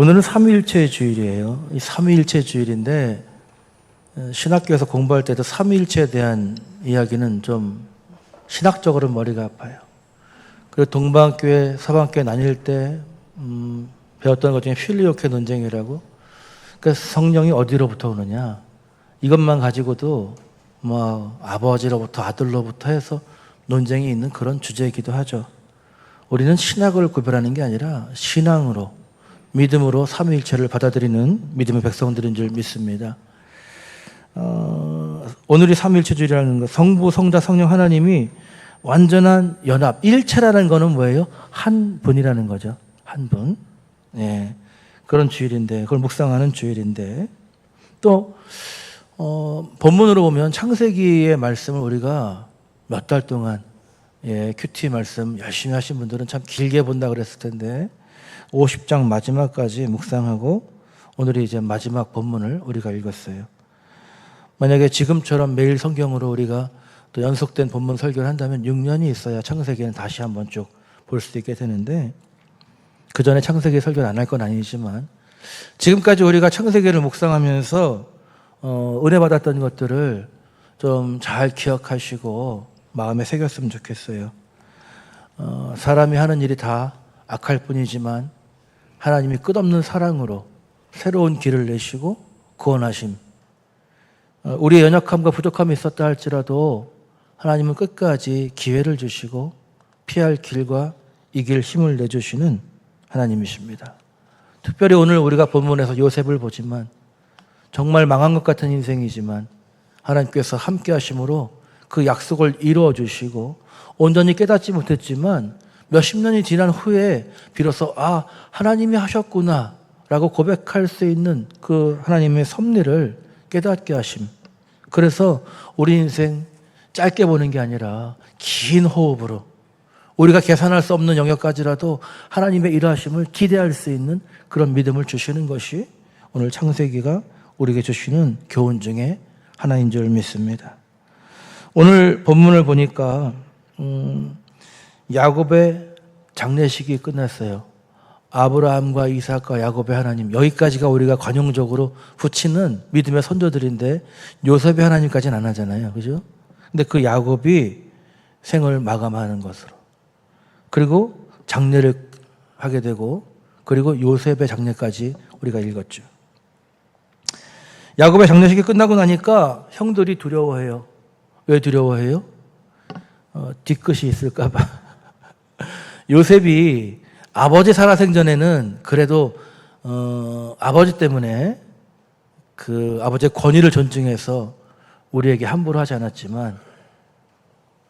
오늘은 삼위일체 주일이에요. 이 삼위일체 주일인데 신학교에서 공부할 때도 삼위일체에 대한 이야기는 좀 신학적으로 머리가 아파요. 그리고 동방교회, 서방교회 나뉠 때 배웠던 것 중에 필리오케 논쟁이라고. 그러니까 성령이 어디로부터 오느냐. 이것만 가지고도 뭐 아버지로부터 아들로부터 해서 논쟁이 있는 그런 주제이기도 하죠. 우리는 신학을 구별하는 게 아니라 신앙으로, 믿음으로 삼위일체를 받아들이는 믿음의 백성들인 줄 믿습니다. 오늘이 삼위일체 주일이라는 거, 성부, 성자, 성령 하나님이 완전한 연합, 일체라는 거는 뭐예요? 한 분이라는 거죠. 한 분. 예. 그런 주일인데, 그걸 묵상하는 주일인데, 또 본문으로 보면 창세기의 말씀을 우리가 몇 달 동안 큐티 말씀 열심히 하신 분들은 참 길게 본다 그랬을 텐데 50장 마지막까지 묵상하고 오늘이 이제 마지막 본문을 우리가 읽었어요. 만약에 지금처럼 매일 성경으로 우리가 또 연속된 본문 설교를 한다면 6년이 있어야 창세기는 다시 한번 쭉 볼 수 있게 되는데, 그 전에 창세기 설교를 안 할 건 아니지만 지금까지 우리가 창세기를 묵상하면서 은혜 받았던 것들을 좀 잘 기억하시고 마음에 새겼으면 좋겠어요. 사람이 하는 일이 다 악할 뿐이지만 하나님이 끝없는 사랑으로 새로운 길을 내시고 구원하심. 우리의 연약함과 부족함이 있었다 할지라도 하나님은 끝까지 기회를 주시고 피할 길과 이길 힘을 내주시는 하나님이십니다. 특별히 오늘 우리가 본문에서 요셉을 보지만 정말 망한 것 같은 인생이지만 하나님께서 함께 하심으로 그 약속을 이루어 주시고 온전히 깨닫지 못했지만 몇십 년이 지난 후에 비로소 하나님이 하셨구나 라고 고백할 수 있는 그 하나님의 섭리를 깨닫게 하심. 그래서 우리 인생 짧게 보는 게 아니라 긴 호흡으로 우리가 계산할 수 없는 영역까지라도 하나님의 일하심을 기대할 수 있는 그런 믿음을 주시는 것이 오늘 창세기가 우리에게 주시는 교훈 중에 하나인 줄 믿습니다. 오늘 본문을 보니까 야곱의 장례식이 끝났어요. 아브라함과 이삭과 야곱의 하나님, 여기까지가 우리가 관용적으로 붙이는 믿음의 선조들인데 요셉의 하나님까지는 안 하잖아요. 그죠? 근데 그 야곱이 생을 마감하는 것으로, 그리고 장례를 하게 되고, 그리고 요셉의 장례까지 우리가 읽었죠. 야곱의 장례식이 끝나고 나니까 형들이 두려워해요. 왜 두려워해요? 뒤끝이 있을까 봐. 요셉이 아버지 살아생전에는 그래도 아버지 때문에 그 아버지의 권위를 존중해서 우리에게 함부로 하지 않았지만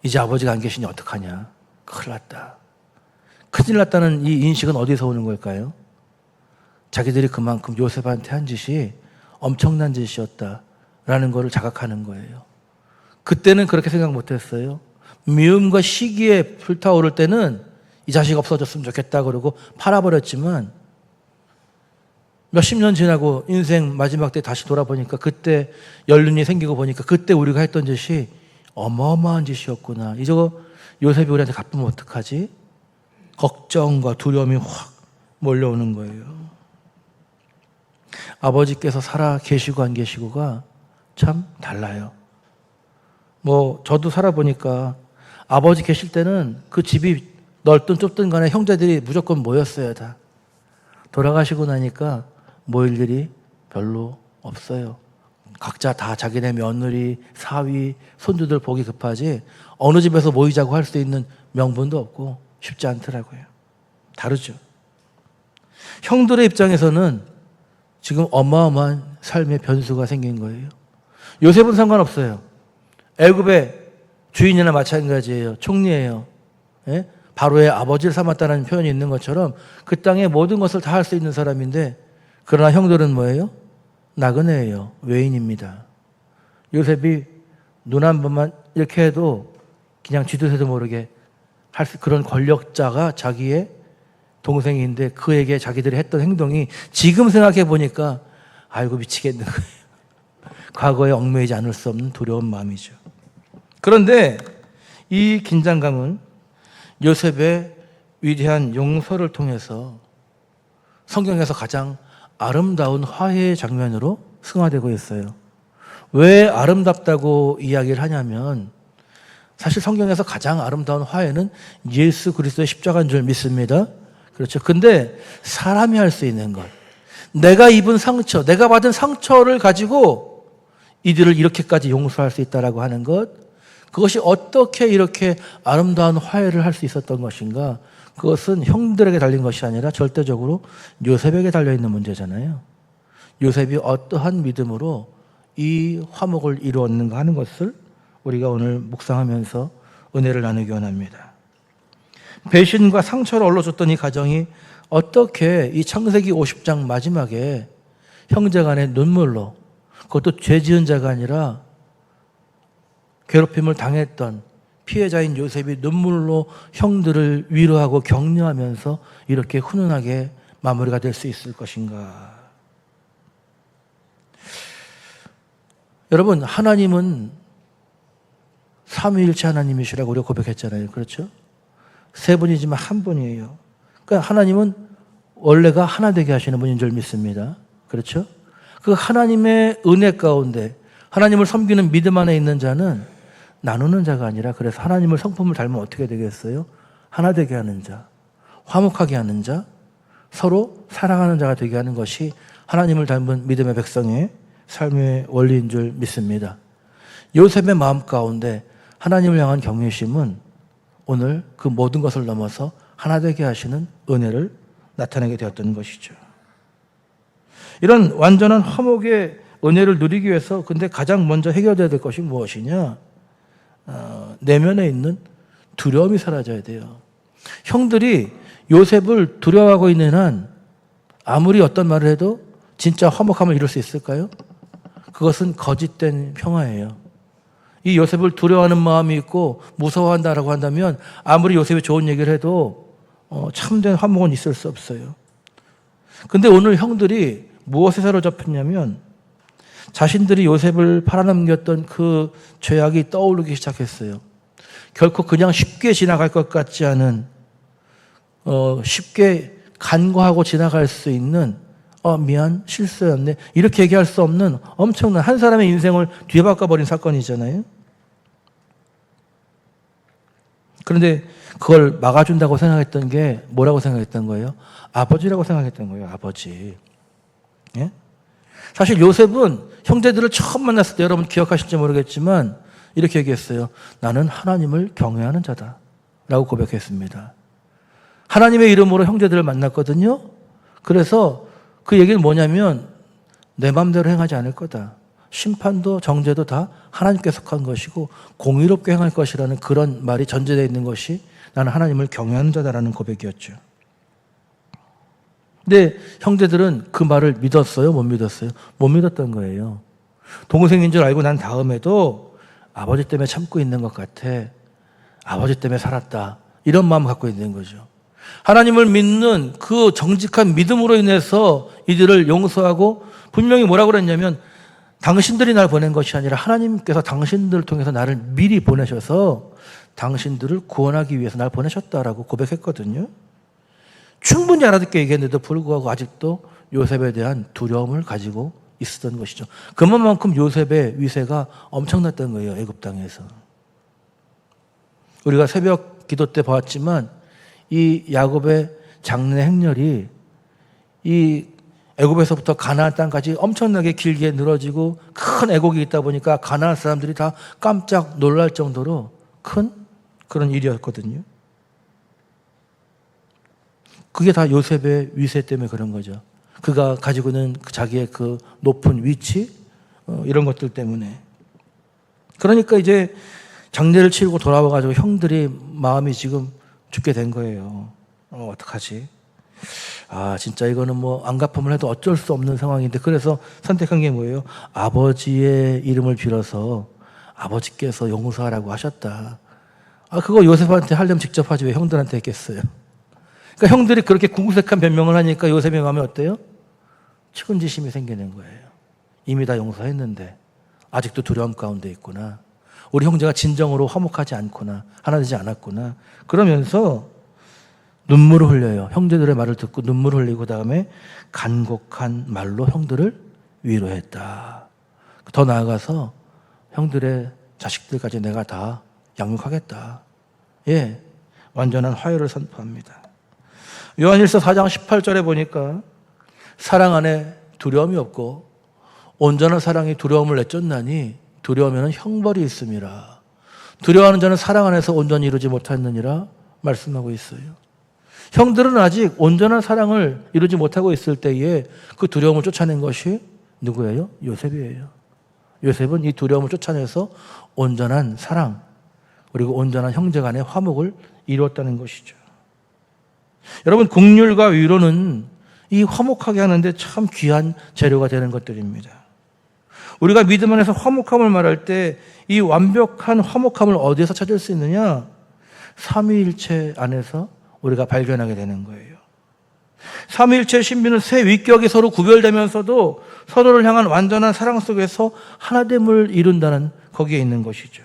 이제 아버지가 안 계시니 어떡하냐. 큰일 났다. 큰일 났다는 이 인식은 어디서 오는 걸까요? 자기들이 그만큼 요셉한테 한 짓이 엄청난 짓이었다라는 것을 자각하는 거예요. 그때는 그렇게 생각 못했어요. 미움과 시기에 불타오를 때는 이 자식 없어졌으면 좋겠다 그러고 팔아버렸지만 몇십 년 지나고 인생 마지막 때 다시 돌아보니까 그때 연륜이 생기고 보니까 그때 우리가 했던 짓이 어마어마한 짓이었구나. 이제 요셉이 우리한테 갚으면 어떡하지? 걱정과 두려움이 확 몰려오는 거예요. 아버지께서 살아 계시고 안 계시고가 참 달라요. 저도 살아보니까 아버지 계실 때는 그 집이 넓든 좁든 간에 형제들이 무조건 모였어요, 다. 돌아가시고 나니까 모일 일이 별로 없어요. 각자 다 자기네 며느리, 사위, 손주들 보기 급하지 어느 집에서 모이자고 할 수 있는 명분도 없고 쉽지 않더라고요. 다르죠. 형들의 입장에서는 지금 어마어마한 삶의 변수가 생긴 거예요. 요셉은 상관없어요. 애굽의 주인이나 마찬가지예요. 총리예요. 예? 바로의 아버지를 삼았다는 표현이 있는 것처럼 그 땅의 모든 것을 다 할 수 있는 사람인데, 그러나 형들은 뭐예요? 나그네예요. 외인입니다. 요셉이 눈 한 번만 이렇게 해도 그냥 쥐도 새도 모르게 할 그런 권력자가 자기의 동생인데 그에게 자기들이 했던 행동이 지금 생각해 보니까 아이고 미치겠는 거예요. 과거에 얽매이지 않을 수 없는 두려운 마음이죠. 그런데 이 긴장감은 요셉의 위대한 용서를 통해서 성경에서 가장 아름다운 화해의 장면으로 승화되고 있어요. 왜 아름답다고 이야기를 하냐면 사실 성경에서 가장 아름다운 화해는 예수 그리스도의 십자가인 줄 믿습니다. 그렇죠. 근데 사람이 할 수 있는 것, 내가 입은 상처, 내가 받은 상처를 가지고 이들을 이렇게까지 용서할 수 있다라고 하는 것, 그것이 어떻게 이렇게 아름다운 화해를 할 수 있었던 것인가? 그것은 형들에게 달린 것이 아니라 절대적으로 요셉에게 달려있는 문제잖아요. 요셉이 어떠한 믿음으로 이 화목을 이루었는가 하는 것을 우리가 오늘 묵상하면서 은혜를 나누기 원합니다. 배신과 상처를 올려줬던 이 가정이 어떻게 이 창세기 50장 마지막에 형제간의 눈물로, 그것도 죄 지은 자가 아니라 괴롭힘을 당했던 피해자인 요셉이 눈물로 형들을 위로하고 격려하면서 이렇게 훈훈하게 마무리가 될 수 있을 것인가. 여러분, 하나님은 삼위일체 하나님이시라고 우리가 고백했잖아요. 그렇죠? 세 분이지만 한 분이에요. 그러니까 하나님은 원래가 하나 되게 하시는 분인 줄 믿습니다. 그렇죠? 그 하나님의 은혜 가운데 하나님을 섬기는 믿음 안에 있는 자는 나누는 자가 아니라, 그래서 하나님을 성품을 닮으면 어떻게 되겠어요? 하나 되게 하는 자, 화목하게 하는 자, 서로 사랑하는 자가 되게 하는 것이 하나님을 닮은 믿음의 백성의 삶의 원리인 줄 믿습니다. 요셉의 마음 가운데 하나님을 향한 경외심은 오늘 그 모든 것을 넘어서 하나 되게 하시는 은혜를 나타내게 되었던 것이죠. 이런 완전한 화목의 은혜를 누리기 위해서 근데 가장 먼저 해결돼야 될 것이 무엇이냐? 내면에 있는 두려움이 사라져야 돼요. 형들이 요셉을 두려워하고 있는 한 아무리 어떤 말을 해도 진짜 화목함을 이룰 수 있을까요? 그것은 거짓된 평화예요. 이 요셉을 두려워하는 마음이 있고 무서워한다라고 한다면 아무리 요셉이 좋은 얘기를 해도 참된 화목은 있을 수 없어요. 근데 오늘 형들이 무엇에 사로잡혔냐면 자신들이 요셉을 팔아넘겼던 그 죄악이 떠오르기 시작했어요. 결코 그냥 쉽게 지나갈 것 같지 않은, 쉽게 간과하고 지나갈 수 있는, 미안, 실수였네, 이렇게 얘기할 수 없는 엄청난 한 사람의 인생을 뒤바꿔버린 사건이잖아요. 그런데 그걸 막아준다고 생각했던 게 뭐라고 생각했던 거예요? 아버지라고 생각했던 거예요. 아버지. 예? 사실 요셉은 형제들을 처음 만났을 때, 여러분 기억하실지 모르겠지만 이렇게 얘기했어요. 나는 하나님을 경외하는 자다 라고 고백했습니다. 하나님의 이름으로 형제들을 만났거든요. 그래서 그 얘기는 뭐냐면 내 마음대로 행하지 않을 거다. 심판도 정죄도 다 하나님께 속한 것이고 공의롭게 행할 것이라는 그런 말이 전제되어 있는 것이 나는 하나님을 경외하는 자다라는 고백이었죠. 근데 형제들은 그 말을 믿었어요? 못 믿었어요? 못 믿었던 거예요. 동생인 줄 알고 난 다음에도 아버지 때문에 참고 있는 것 같아. 아버지 때문에 살았다. 이런 마음 갖고 있는 거죠. 하나님을 믿는 그 정직한 믿음으로 인해서 이들을 용서하고 분명히 뭐라고 그랬냐면 당신들이 날 보낸 것이 아니라 하나님께서 당신들을 통해서 나를 미리 보내셔서 당신들을 구원하기 위해서 날 보내셨다라고 고백했거든요. 충분히 알아듣게 얘기했는데도 불구하고 아직도 요셉에 대한 두려움을 가지고 있었던 것이죠. 그만큼 요셉의 위세가 엄청났던 거예요. 애굽 땅에서. 우리가 새벽 기도 때 보았지만 이 야곱의 장래 행렬이 이 애굽에서부터 가나안 땅까지 엄청나게 길게 늘어지고 큰 애곡이 있다 보니까 가나안 사람들이 다 깜짝 놀랄 정도로 큰 그런 일이었거든요. 그게 다 요셉의 위세 때문에 그런 거죠. 그가 가지고 있는 자기의 그 높은 위치, 이런 것들 때문에. 그러니까 이제 장례를 치르고 돌아와가지고 형들이 마음이 지금 죽게 된 거예요. 어떡하지? 진짜 이거는 뭐 안 갚으면 해도 어쩔 수 없는 상황인데, 그래서 선택한 게 뭐예요? 아버지의 이름을 빌어서 아버지께서 용서하라고 하셨다. 그거 요셉한테 하려면 직접 하지 왜 형들한테 했겠어요? 그러니까 형들이 그렇게 궁색한 변명을 하니까 요셉의 마음이 어때요? 측은지심이 생기는 거예요. 이미 다 용서했는데 아직도 두려움 가운데 있구나. 우리 형제가 진정으로 화목하지 않구나. 하나 되지 않았구나. 그러면서 눈물을 흘려요. 형제들의 말을 듣고 눈물을 흘리고 그다음에 간곡한 말로 형들을 위로했다. 더 나아가서 형들의 자식들까지 내가 다 양육하겠다. 예, 완전한 화해를 선포합니다. 요한일서 4장 18절에 보니까 사랑 안에 두려움이 없고 온전한 사랑이 두려움을 내쫓나니 두려우면 형벌이 있음이라. 두려워하는 자는 사랑 안에서 온전히 이루지 못하느니라 말씀하고 있어요. 형들은 아직 온전한 사랑을 이루지 못하고 있을 때에 그 두려움을 쫓아낸 것이 누구예요? 요셉이에요. 요셉은 이 두려움을 쫓아내서 온전한 사랑 그리고 온전한 형제 간의 화목을 이루었다는 것이죠. 여러분, 긍휼과 위로는 이 화목하게 하는데 참 귀한 재료가 되는 것들입니다. 우리가 믿음 안에서 화목함을 말할 때 이 완벽한 화목함을 어디에서 찾을 수 있느냐? 삼위일체 안에서 우리가 발견하게 되는 거예요. 삼위일체 신비는 세 위격이 서로 구별되면서도 서로를 향한 완전한 사랑 속에서 하나됨을 이룬다는 거기에 있는 것이죠.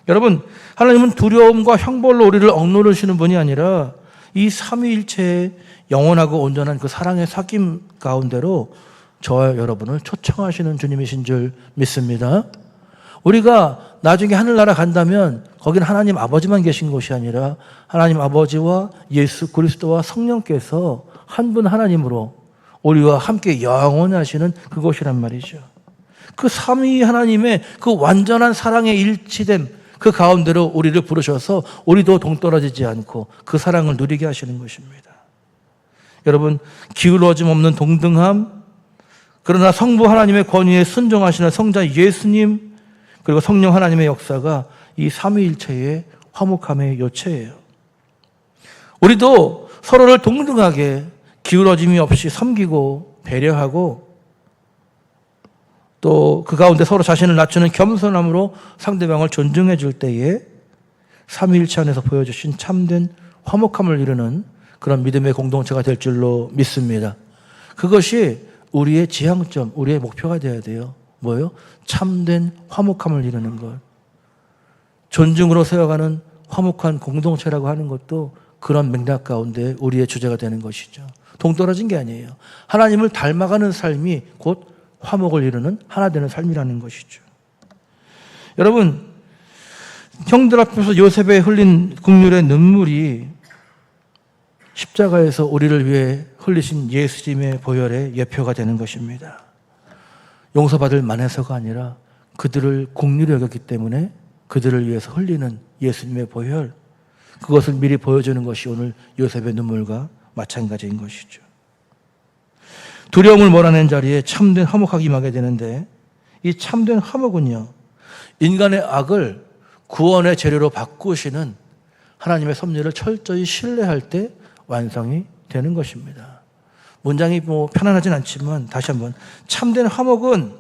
여러분, 하나님은 두려움과 형벌로 우리를 억누르시는 분이 아니라 이 삼위일체의 영원하고 온전한 그 사랑의 삭임 가운데로 저와 여러분을 초청하시는 주님이신 줄 믿습니다. 우리가 나중에 하늘나라 간다면 거기는 하나님 아버지만 계신 곳이 아니라 하나님 아버지와 예수 그리스도와 성령께서 한 분 하나님으로 우리와 함께 영원히 하시는 그곳이란 말이죠. 그 삼위 하나님의 그 완전한 사랑에 일치된 그 가운데로 우리를 부르셔서 우리도 동떨어지지 않고 그 사랑을 누리게 하시는 것입니다. 여러분, 기울어짐 없는 동등함, 그러나 성부 하나님의 권위에 순종하시는 성자 예수님 그리고 성령 하나님의 역사가 이 삼위일체의 화목함의 요체예요. 우리도 서로를 동등하게 기울어짐이 없이 섬기고 배려하고 또 그 가운데 서로 자신을 낮추는 겸손함으로 상대방을 존중해 줄 때에 삼위일체 안에서 보여주신 참된 화목함을 이루는 그런 믿음의 공동체가 될 줄로 믿습니다. 그것이 우리의 지향점, 우리의 목표가 되어야 돼요. 뭐예요? 참된 화목함을 이루는 것. 존중으로 세워가는 화목한 공동체라고 하는 것도 그런 맥락 가운데 우리의 주제가 되는 것이죠. 동떨어진 게 아니에요. 하나님을 닮아가는 삶이 곧 화목을 이루는 하나 되는 삶이라는 것이죠. 여러분, 형들 앞에서 요셉에 흘린 긍휼의 눈물이 십자가에서 우리를 위해 흘리신 예수님의 보혈의 예표가 되는 것입니다. 용서받을 만해서가 아니라 그들을 긍휼히 여겼기 때문에 그들을 위해서 흘리는 예수님의 보혈, 그것을 미리 보여주는 것이 오늘 요셉의 눈물과 마찬가지인 것이죠. 두려움을 몰아낸 자리에 참된 화목하게 임하게 되는데 이 참된 화목은요, 인간의 악을 구원의 재료로 바꾸시는 하나님의 섭리를 철저히 신뢰할 때 완성이 되는 것입니다. 문장이 편안하진 않지만 다시 한번, 참된 화목은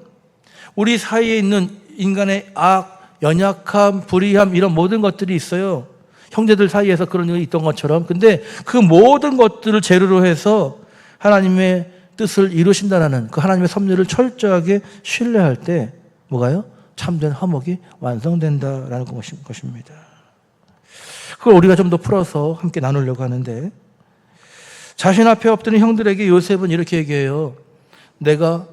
우리 사이에 있는 인간의 악, 연약함, 불의함 이런 모든 것들이 있어요. 형제들 사이에서 그런 일이 있던 것처럼. 근데 그 모든 것들을 재료로 해서 하나님의 뜻을 이루신다라는 그 하나님의 섭리를 철저하게 신뢰할 때 뭐가요? 참된 화목이 완성된다라는 것입니다. 그걸 우리가 좀 더 풀어서 함께 나누려고 하는데, 자신 앞에 엎드린 형들에게 요셉은 이렇게 얘기해요. 내가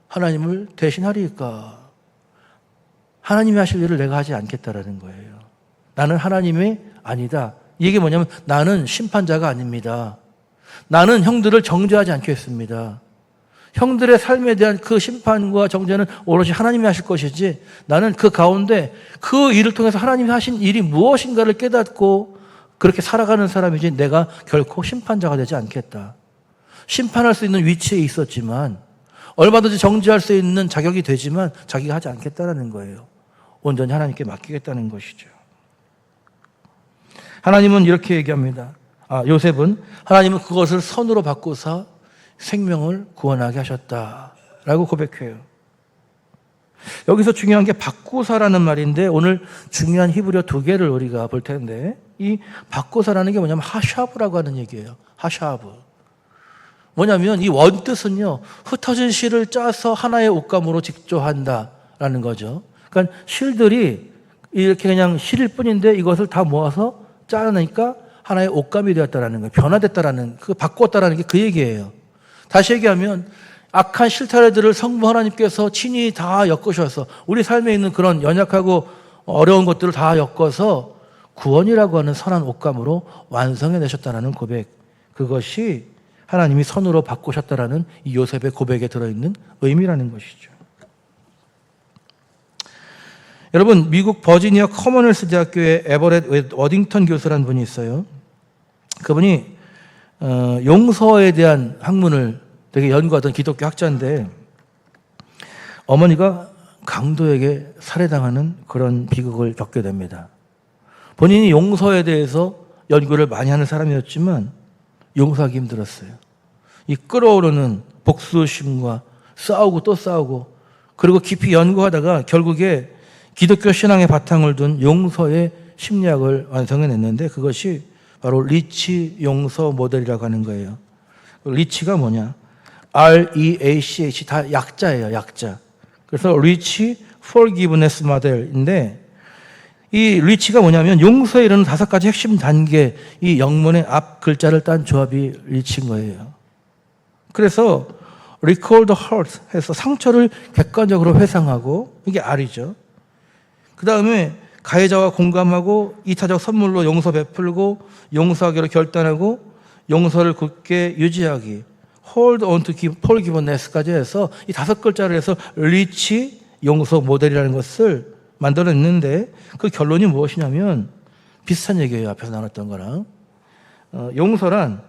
하나님을 대신하리까? 하나님이 하실 일을 내가 하지 않겠다라는 거예요. 나는 하나님이 아니다. 이게 뭐냐면 나는 심판자가 아닙니다. 나는 형들을 정죄하지 않겠습니다. 형들의 삶에 대한 그 심판과 정죄는 오롯이 하나님이 하실 것이지, 나는 그 가운데 그 일을 통해서 하나님이 하신 일이 무엇인가를 깨닫고 그렇게 살아가는 사람이지 내가 결코 심판자가 되지 않겠다. 심판할 수 있는 위치에 있었지만, 얼마든지 정죄할 수 있는 자격이 되지만 자기가 하지 않겠다라는 거예요. 온전히 하나님께 맡기겠다는 것이죠. 하나님은 이렇게 얘기합니다. 요셉은 하나님은 그것을 선으로 바꾸사 생명을 구원하게 하셨다라고 고백해요. 여기서 중요한 게 바꾸사라는 말인데, 오늘 중요한 히브리어 두 개를 우리가 볼 텐데, 이 바꾸사라는 게 뭐냐면 하샤브라고 하는 얘기예요. 하샤브. 뭐냐면 이 원뜻은요, 흩어진 실을 짜서 하나의 옷감으로 직조한다라는 거죠. 그러니까 실들이 이렇게 그냥 실일 뿐인데 이것을 다 모아서 짜내니까 하나의 옷감이 되었다라는 거예요. 변화됐다라는, 바꾸었다라는 게 그 얘기예요. 다시 얘기하면 악한 실타래들을 성부 하나님께서 친히 다 엮으셔서 우리 삶에 있는 그런 연약하고 어려운 것들을 다 엮어서 구원이라고 하는 선한 옷감으로 완성해내셨다는 고백, 그것이 하나님이 선으로 바꾸셨다라는 이 요셉의 고백에 들어있는 의미라는 것이죠. 여러분, 미국 버지니아 커먼웰스 대학교의 에버렛 워딩턴 교수라는 분이 있어요. 그분이 용서에 대한 학문을 되게 연구하던 기독교 학자인데, 어머니가 강도에게 살해당하는 그런 비극을 겪게 됩니다. 본인이 용서에 대해서 연구를 많이 하는 사람이었지만 용서하기 힘들었어요. 이 끓어오르는 복수심과 싸우고 또 싸우고, 그리고 깊이 연구하다가 결국에 기독교 신앙의 바탕을 둔 용서의 심리학을 완성해냈는데, 그것이 바로 리치 용서 모델이라고 하는 거예요. 리치가 뭐냐? REACH, 다 약자예요, 약자. 그래서 리치 forgiveness 모델인데, 이 리치가 뭐냐면 용서에 이르는 5가지 핵심 단계, 이 영문의 앞 글자를 딴 조합이 리치인 거예요. 그래서 recall the hurt 해서 상처를 객관적으로 회상하고, 이게 R이죠. 그 다음에 가해자와 공감하고 이타적 선물로 용서 베풀고 용서하기로 결단하고 용서를 굳게 유지하기, hold on to forgiveness까지 해서 이 5글자를 해서 리치 용서 모델이라는 것을 만들어냈는데, 그 결론이 무엇이냐면 비슷한 얘기예요. 앞에서 나눴던 거랑. 용서란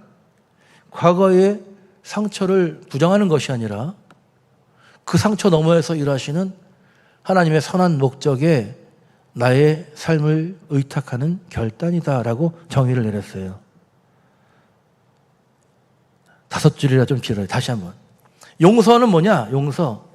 과거의 상처를 부정하는 것이 아니라 그 상처 너머에서 일하시는 하나님의 선한 목적에 나의 삶을 의탁하는 결단이다라고 정의를 내렸어요. 5줄이라 좀 길어요. 다시 한번. 용서는 뭐냐? 용서.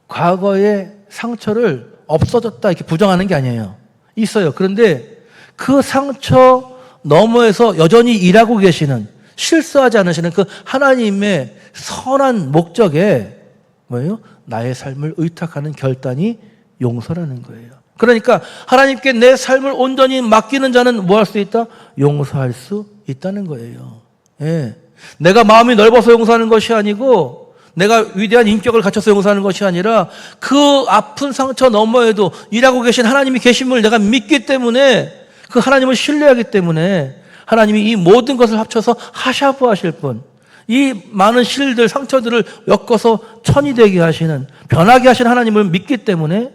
과거의 상처를 없어졌다 이렇게 부정하는 게 아니에요. 있어요. 그런데 그 상처 너머에서 여전히 일하고 계시는, 실수하지 않으시는 그 하나님의 선한 목적에 뭐예요? 나의 삶을 의탁하는 결단이 용서라는 거예요. 그러니까 하나님께 내 삶을 온전히 맡기는 자는 뭐 할 수 있다? 용서할 수 있다는 거예요. 예. 내가 마음이 넓어서 용서하는 것이 아니고, 내가 위대한 인격을 갖춰서 용서하는 것이 아니라 그 아픈 상처 너머에도 일하고 계신 하나님이 계심을 내가 믿기 때문에, 그 하나님을 신뢰하기 때문에 하나님이 이 모든 것을 합쳐서 하샤브 하실 분, 이 많은 실들, 상처들을 엮어서 천이 되게 하시는, 변하게 하시는 하나님을 믿기 때문에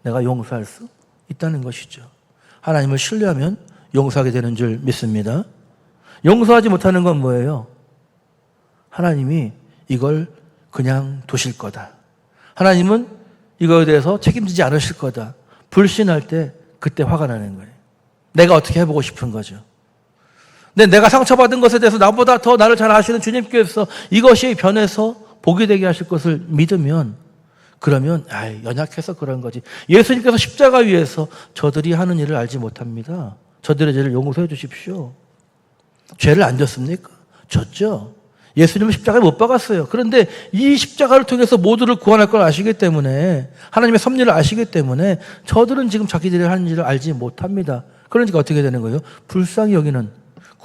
내가 용서할 수 있다는 것이죠. 하나님을 신뢰하면 용서하게 되는 줄 믿습니다. 용서하지 못하는 건 뭐예요? 하나님이 이걸 그냥 두실 거다. 하나님은 이거에 대해서 책임지지 않으실 거다. 불신할 때 그때 화가 나는 거예요. 내가 어떻게 해보고 싶은 거죠. 근데 내가 상처받은 것에 대해서 나보다 더 나를 잘 아시는 주님께서 이것이 변해서 복이 되게 하실 것을 믿으면, 그러면 연약해서 그런 거지. 예수님께서 십자가 위에서 저들이 하는 일을 알지 못합니다. 저들의 죄를 용서해 주십시오. 죄를 안 졌습니까? 졌죠. 예수님은 십자가에 못 박았어요. 그런데 이 십자가를 통해서 모두를 구원할 걸 아시기 때문에, 하나님의 섭리를 아시기 때문에 저들은 지금 자기들이 하는 일을 알지 못합니다. 그러니까 어떻게 되는 거예요? 불쌍히 여기는,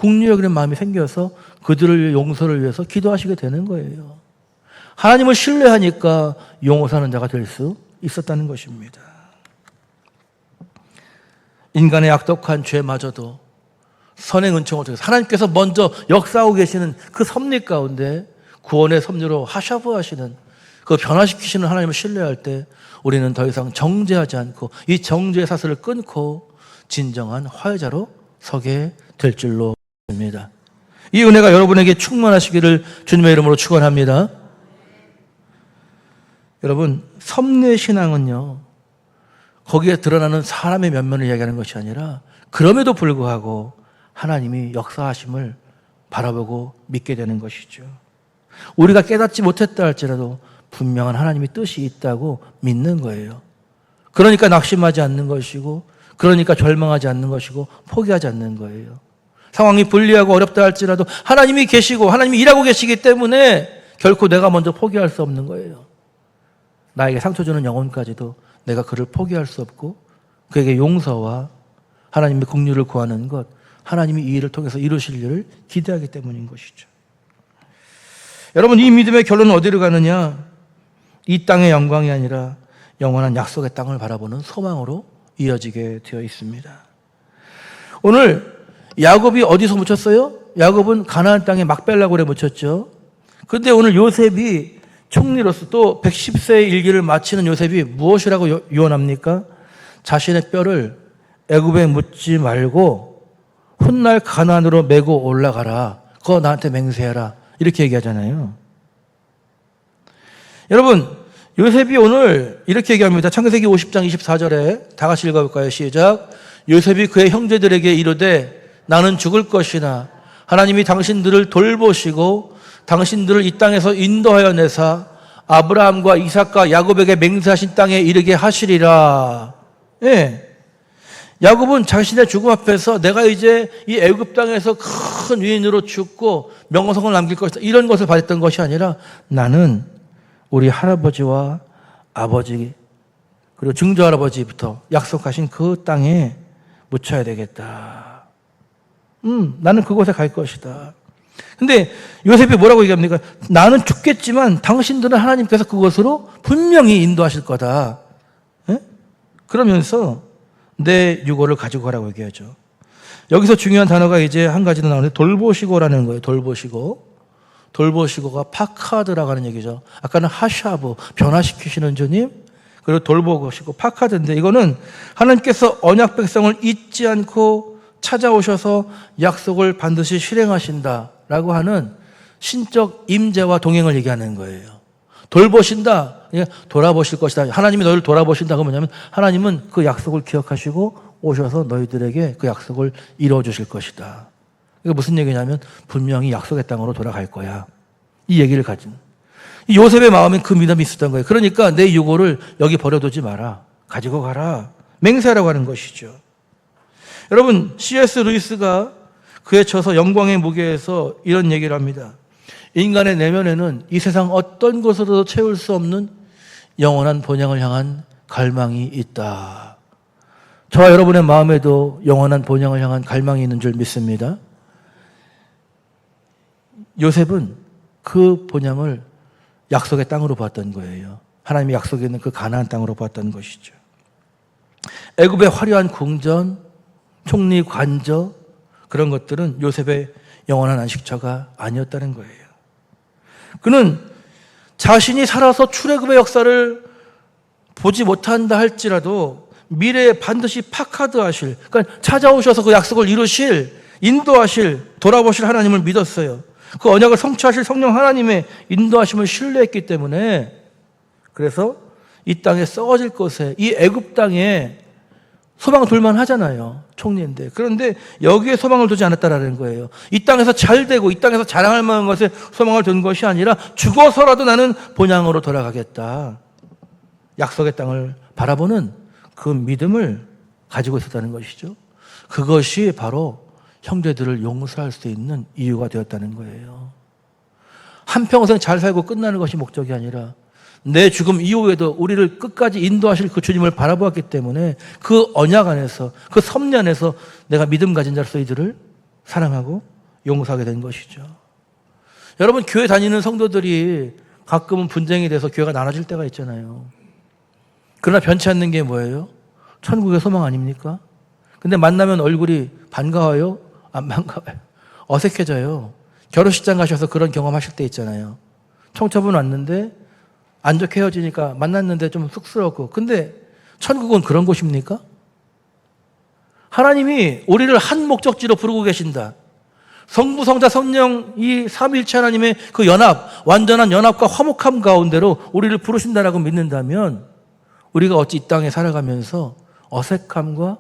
긍휼히 여기는 마음이 생겨서 그들을 용서를 위해서 기도하시게 되는 거예요. 하나님을 신뢰하니까 용서하는 자가 될 수 있었다는 것입니다. 인간의 악독한 죄마저도 선의 은총을 통해서 하나님께서 먼저 역사하고 계시는 그 섭리 가운데 구원의 섭리로 하샤브 하시는, 그 변화시키시는 하나님을 신뢰할 때 우리는 더 이상 정죄하지 않고 이 정죄의 사슬을 끊고 진정한 화해자로 서게 될 줄로 믿습니다. 이 은혜가 여러분에게 충만하시기를 주님의 이름으로 축원합니다. 여러분, 섭리의 신앙은요, 거기에 드러나는 사람의 면면을 이야기하는 것이 아니라 그럼에도 불구하고 하나님이 역사하심을 바라보고 믿게 되는 것이죠. 우리가 깨닫지 못했다 할지라도 분명한 하나님의 뜻이 있다고 믿는 거예요. 그러니까 낙심하지 않는 것이고, 그러니까 절망하지 않는 것이고, 포기하지 않는 거예요. 상황이 불리하고 어렵다 할지라도 하나님이 계시고 하나님이 일하고 계시기 때문에 결코 내가 먼저 포기할 수 없는 거예요. 나에게 상처 주는 영혼까지도 내가 그를 포기할 수 없고, 그에게 용서와 하나님의 긍휼을 구하는 것, 하나님이 이 일을 통해서 이루실 일을 기대하기 때문인 것이죠. 여러분, 이 믿음의 결론은 어디로 가느냐? 이 땅의 영광이 아니라 영원한 약속의 땅을 바라보는 소망으로 이어지게 되어 있습니다. 오늘 야곱이 어디서 묻혔어요? 야곱은 가나안 땅에 막벨라골에 묻혔죠. 그런데 오늘 요셉이 총리로서 또 110세의 일기를 마치는 요셉이 무엇이라고 유언합니까? 자신의 뼈를 애굽에 묻지 말고 훗날 가나안으로 메고 올라가라. 그거 나한테 맹세해라. 이렇게 얘기하잖아요. 여러분, 요셉이 오늘 이렇게 얘기합니다. 창세기 50장 24절에 다 같이 읽어볼까요? 시작. 요셉이 그의 형제들에게 이르되 나는 죽을 것이나 하나님이 당신들을 돌보시고 당신들을 이 땅에서 인도하여 내사 아브라함과 이삭과 야곱에게 맹세하신 땅에 이르게 하시리라. 예. 야곱은 자신의 죽음 앞에서 내가 이제 이 애굽 땅에서 큰 위인으로 죽고 명성을 남길 것이다, 이런 것을 바랬던 것이 아니라 나는 우리 할아버지와 아버지 그리고 증조할아버지부터 약속하신 그 땅에 묻혀야 되겠다. 나는 그곳에 갈 것이다. 근데 요셉이 뭐라고 얘기합니까? 나는 죽겠지만 당신들은 하나님께서 그곳으로 분명히 인도하실 거다. 예? 그러면서 내 유고를 가지고 가라고 얘기하죠. 여기서 중요한 단어가 이제 한 가지 더 나오는데 돌보시고라는 거예요. 돌보시고. 돌보시고가 파카드라고 하는 얘기죠. 아까는 하샤브, 변화시키시는 주님. 그리고 돌보시고 파카드인데 이거는 하나님께서 언약 백성을 잊지 않고 찾아오셔서 약속을 반드시 실행하신다라고 하는 신적 임재와 동행을 얘기하는 거예요. 돌보신다, 돌아보실 것이다. 하나님이 너희를 돌아보신다가 뭐냐면 하나님은 그 약속을 기억하시고 오셔서 너희들에게 그 약속을 이루어 주실 것이다. 이게 무슨 얘기냐면 분명히 약속의 땅으로 돌아갈 거야. 이 얘기를 가진. 이 요셉의 마음에 그 믿음이 있었던 거예요. 그러니까 내 유고를 여기 버려두지 마라. 가지고 가라. 맹세하라고 하는 것이죠. 여러분, C.S. 루이스가 그에 쳐서 영광의 무게에서 이런 얘기를 합니다. 인간의 내면에는 이 세상 어떤 것으로도 채울 수 없는 영원한 본향을 향한 갈망이 있다. 저와 여러분의 마음에도 영원한 본향을 향한 갈망이 있는 줄 믿습니다. 요셉은 그 본향을 약속의 땅으로 봤던 거예요. 하나님이 약속에 있는 그 가나안 땅으로 봤던 것이죠. 애굽의 화려한 궁전, 총리 관저, 그런 것들은 요셉의 영원한 안식처가 아니었다는 거예요. 그는 자신이 살아서 출애굽의 역사를 보지 못한다 할지라도 미래에 반드시 파카드하실, 그러니까 찾아오셔서 그 약속을 이루실, 인도하실, 돌아보실 하나님을 믿었어요. 그 언약을 성취하실 성령 하나님의 인도하심을 신뢰했기 때문에 그래서 이 땅에 썩어질 것에, 이 애굽 땅에 소망을 둘만 하잖아요. 총리인데. 그런데 여기에 소망을 두지 않았다라는 거예요. 이 땅에서 잘 되고 이 땅에서 자랑할 만한 것에 소망을 둔 것이 아니라 죽어서라도 나는 본향으로 돌아가겠다. 약속의 땅을 바라보는 그 믿음을 가지고 있었다는 것이죠. 그것이 바로 형제들을 용서할 수 있는 이유가 되었다는 거예요. 한평생 잘 살고 끝나는 것이 목적이 아니라 내 죽음 이후에도 우리를 끝까지 인도하실 그 주님을 바라보았기 때문에 그 언약 안에서, 그 섭리 안에서 내가 믿음 가진 자로서 이들을 사랑하고 용서하게 된 것이죠. 여러분, 교회 다니는 성도들이 가끔은 분쟁이 돼서 교회가 나눠질 때가 있잖아요. 그러나 변치 않는 게 뭐예요? 천국의 소망 아닙니까? 근데 만나면 얼굴이 반가워요? 안 반가워요? 어색해져요. 결혼식장 가셔서 그런 경험하실 때 있잖아요. 청첩은 왔는데 안 좋게 헤어지니까 만났는데 좀 쑥스럽고. 근데 천국은 그런 곳입니까? 하나님이 우리를 한 목적지로 부르고 계신다. 성부, 성자, 성령 이 삼위일체 하나님의 그 연합, 완전한 연합과 화목함 가운데로 우리를 부르신다라고 믿는다면 우리가 어찌 이 땅에 살아가면서 어색함과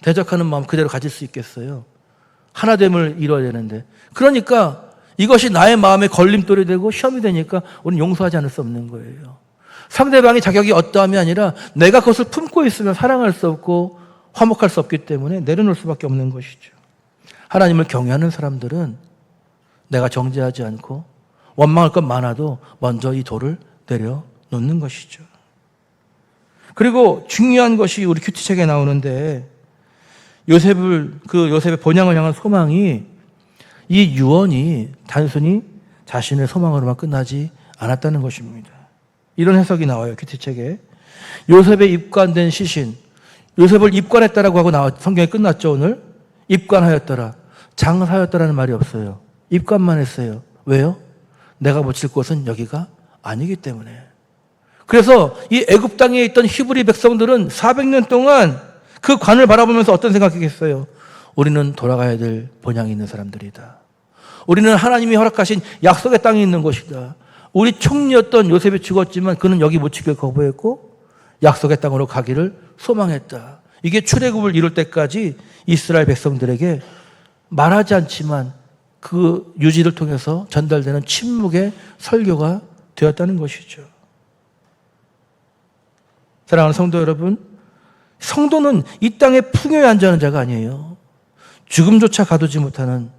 대적하는 마음 그대로 가질 수 있겠어요? 하나됨을 이뤄야 되는데. 그러니까 이것이 나의 마음에 걸림돌이 되고 시험이 되니까 우리는 용서하지 않을 수 없는 거예요. 상대방이 자격이 어떠함이 아니라 내가 그것을 품고 있으면 사랑할 수 없고 화목할 수 없기 때문에 내려놓을 수밖에 없는 것이죠. 하나님을 경외하는 사람들은 내가 정죄하지 않고 원망할 것 많아도 먼저 이 돌을 내려놓는 것이죠. 그리고 중요한 것이 우리 큐티책에 나오는데 요셉의 본향을 향한 소망이, 이 유언이 단순히 자신의 소망으로만 끝나지 않았다는 것입니다. 이런 해석이 나와요, 큐티책에. 요셉에 입관된 시신, 요셉을 입관했다라고 하고 성경에 끝났죠, 오늘. 입관하였더라. 장사였더라는 말이 없어요. 입관만 했어요. 왜요? 내가 묻힐 곳은 여기가 아니기 때문에. 그래서 이 애굽 땅에 있던 히브리 백성들은 400년 동안 그 관을 바라보면서 어떤 생각했겠어요? 우리는 돌아가야 될 본향이 있는 사람들이다. 우리는 하나님이 허락하신 약속의 땅에 있는 곳이다. 우리 총리였던 요셉이 죽었지만 그는 여기 묻히기를 거부했고 약속의 땅으로 가기를 소망했다. 이게 출애굽을 이룰 때까지 이스라엘 백성들에게 말하지 않지만 그 유지를 통해서 전달되는 침묵의 설교가 되었다는 것이죠. 사랑하는 성도 여러분, 성도는 이 땅에 풍요에 안주하는 자가 아니에요. 죽음조차 가두지 못하는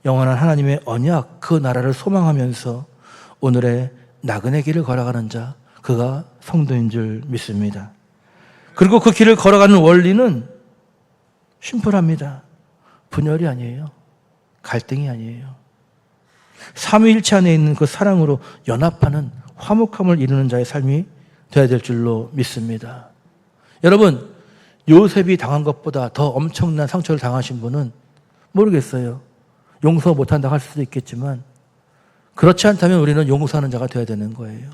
영원한 하나님의 언약, 그 나라를 소망하면서 오늘의 나그네 길을 걸어가는 자, 그가 성도인 줄 믿습니다. 그리고 그 길을 걸어가는 원리는 심플합니다. 분열이 아니에요. 갈등이 아니에요. 삼위일체 안에 있는 그 사랑으로 연합하는 화목함을 이루는 자의 삶이 되어야 될 줄로 믿습니다. 여러분, 요셉이 당한 것보다 더 엄청난 상처를 당하신 분은 모르겠어요. 용서 못한다고 할 수도 있겠지만 그렇지 않다면 우리는 용서하는 자가 되어야 되는 거예요.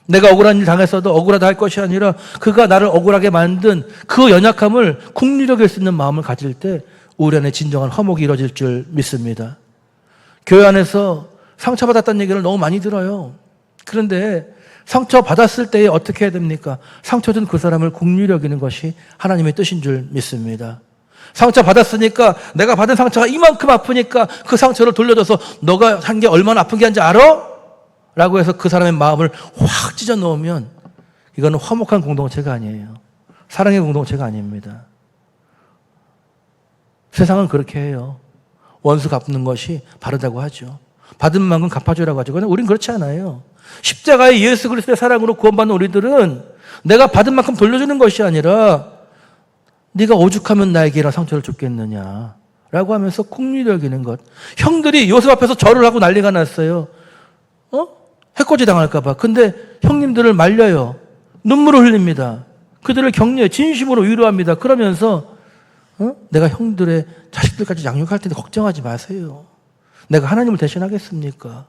내가 억울한 일 당했어도 억울하다 할 것이 아니라 그가 나를 억울하게 만든 그 연약함을 국리력 수 있는 마음을 가질 때 우리 안에 진정한 화목이 이루어질 줄 믿습니다. 교회 안에서 상처받았다는 얘기를 너무 많이 들어요. 그런데 상처받았을 때에 어떻게 해야 됩니까? 상처준 그 사람을 긍휼히 여기는 것이 하나님의 뜻인 줄 믿습니다. 상처받았으니까 내가 받은 상처가 이만큼 아프니까 그 상처를 돌려줘서 너가 한 게 얼마나 아픈 게 한지 알아? 라고 해서 그 사람의 마음을 확 찢어 놓으면 이거는 화목한 공동체가 아니에요. 사랑의 공동체가 아닙니다. 세상은 그렇게 해요. 원수 갚는 것이 바르다고 하죠. 받은 만큼 갚아주라고 하죠. 그런데 우린 그렇지 않아요. 십자가의 예수 그리스도의 사랑으로 구원받는 우리들은 내가 받은 만큼 돌려주는 것이 아니라 네가 오죽하면 나에게 이런 상처를 줬겠느냐 라고 하면서 긍휼히 여기는 것. 형들이 요셉 앞에서 절을 하고 난리가 났어요. 해코지 당할까 봐. 근데 형님들을 말려요. 눈물을 흘립니다. 그들을 격려해 진심으로 위로합니다. 그러면서 내가 형들의 자식들까지 양육할 텐데 걱정하지 마세요. 내가 하나님을 대신하겠습니까?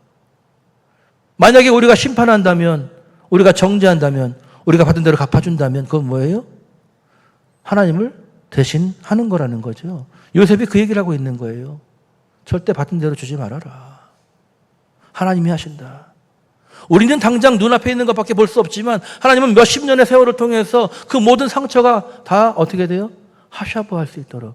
만약에 우리가 심판한다면, 우리가 정죄한다면, 우리가 받은 대로 갚아준다면 그건 뭐예요? 하나님을 대신하는 거라는 거죠. 요셉이 그 얘기를 하고 있는 거예요. 절대 받은 대로 주지 말아라. 하나님이 하신다. 우리는 당장 눈앞에 있는 것밖에 볼 수 없지만 하나님은 몇십 년의 세월을 통해서 그 모든 상처가 다 어떻게 돼요? 하샤브할 수 있도록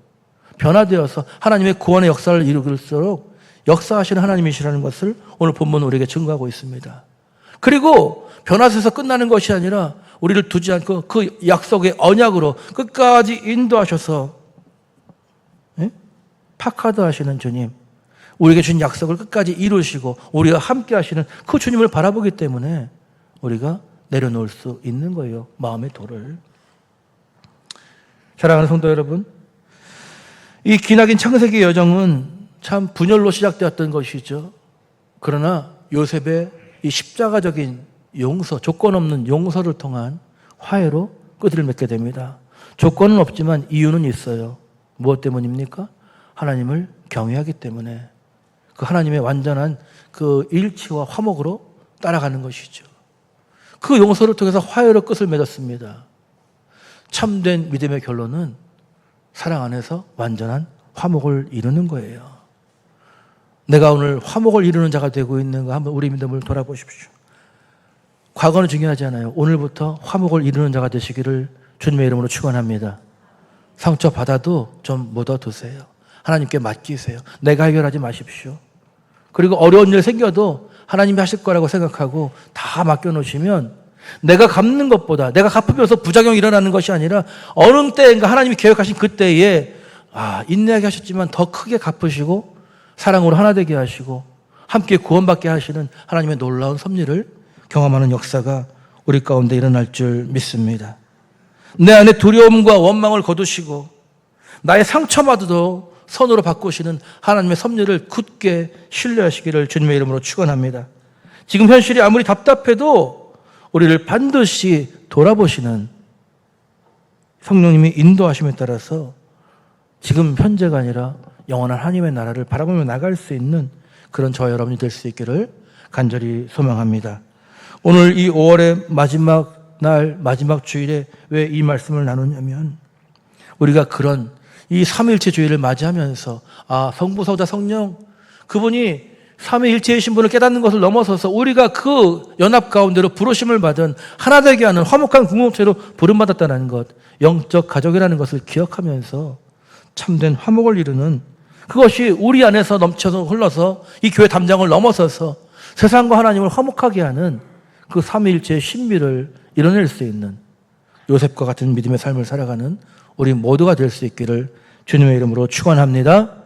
변화되어서 하나님의 구원의 역사를 이루길수록 역사하시는 하나님이시라는 것을 오늘 본문 우리에게 증거하고 있습니다. 그리고 변화돼서 끝나는 것이 아니라 우리를 두지 않고 그 약속의 언약으로 끝까지 인도하셔서 파카드 하시는 주님, 우리에게 준 약속을 끝까지 이루시고 우리가 함께 하시는 그 주님을 바라보기 때문에 우리가 내려놓을 수 있는 거예요. 마음의 돌을. 사랑하는 성도 여러분, 이 기나긴 창세기 여정은 참 분열로 시작되었던 것이죠. 그러나 요셉의 이 십자가적인 용서, 조건 없는 용서를 통한 화해로 끝을 맺게 됩니다. 조건은 없지만 이유는 있어요. 무엇 때문입니까? 하나님을 경외하기 때문에 그 하나님의 완전한 그 일치와 화목으로 따라가는 것이죠. 그 용서를 통해서 화해로 끝을 맺었습니다. 참된 믿음의 결론은 사랑 안에서 완전한 화목을 이루는 거예요. 내가 오늘 화목을 이루는 자가 되고 있는가 한번 우리 믿음을 돌아보십시오. 과거는 중요하지 않아요. 오늘부터 화목을 이루는 자가 되시기를 주님의 이름으로 축원합니다. 상처 받아도 좀 묻어두세요. 하나님께 맡기세요. 내가 해결하지 마십시오. 그리고 어려운 일 생겨도 하나님이 하실 거라고 생각하고 다 맡겨놓으시면 내가 갚는 것보다 내가 갚으면서 부작용이 일어나는 것이 아니라 어느 때인가 하나님이 계획하신 그때에 인내하게 하셨지만 더 크게 갚으시고 사랑으로 하나 되게 하시고 함께 구원받게 하시는 하나님의 놀라운 섭리를 경험하는 역사가 우리 가운데 일어날 줄 믿습니다. 내 안에 두려움과 원망을 거두시고 나의 상처마저도 선으로 바꾸시는 하나님의 섭리를 굳게 신뢰하시기를 주님의 이름으로 축원합니다. 지금 현실이 아무리 답답해도 우리를 반드시 돌아보시는 성령님이 인도하심에 따라서 지금 현재가 아니라 영원한 하나님의 나라를 바라보며 나갈 수 있는 그런 저와 여러분이 될 수 있기를 간절히 소망합니다. 오늘 이 5월의 마지막 날, 마지막 주일에 왜 이 말씀을 나누냐면 우리가 그런 이 삼위일체 주일을 맞이하면서 성부, 성자, 성령 그분이 삼위일체이신 분을 깨닫는 것을 넘어서서 우리가 그 연합 가운데로 부르심을 받은 하나 되게 하는 화목한 공동체로 부름받았다는 것, 영적 가족이라는 것을 기억하면서 참된 화목을 이루는 그것이 우리 안에서 넘쳐서 흘러서 이 교회 담장을 넘어서서 세상과 하나님을 화목하게 하는 그 삼위일체의 신비를 이뤄낼 수 있는 요셉과 같은 믿음의 삶을 살아가는 우리 모두가 될 수 있기를 주님의 이름으로 축원합니다.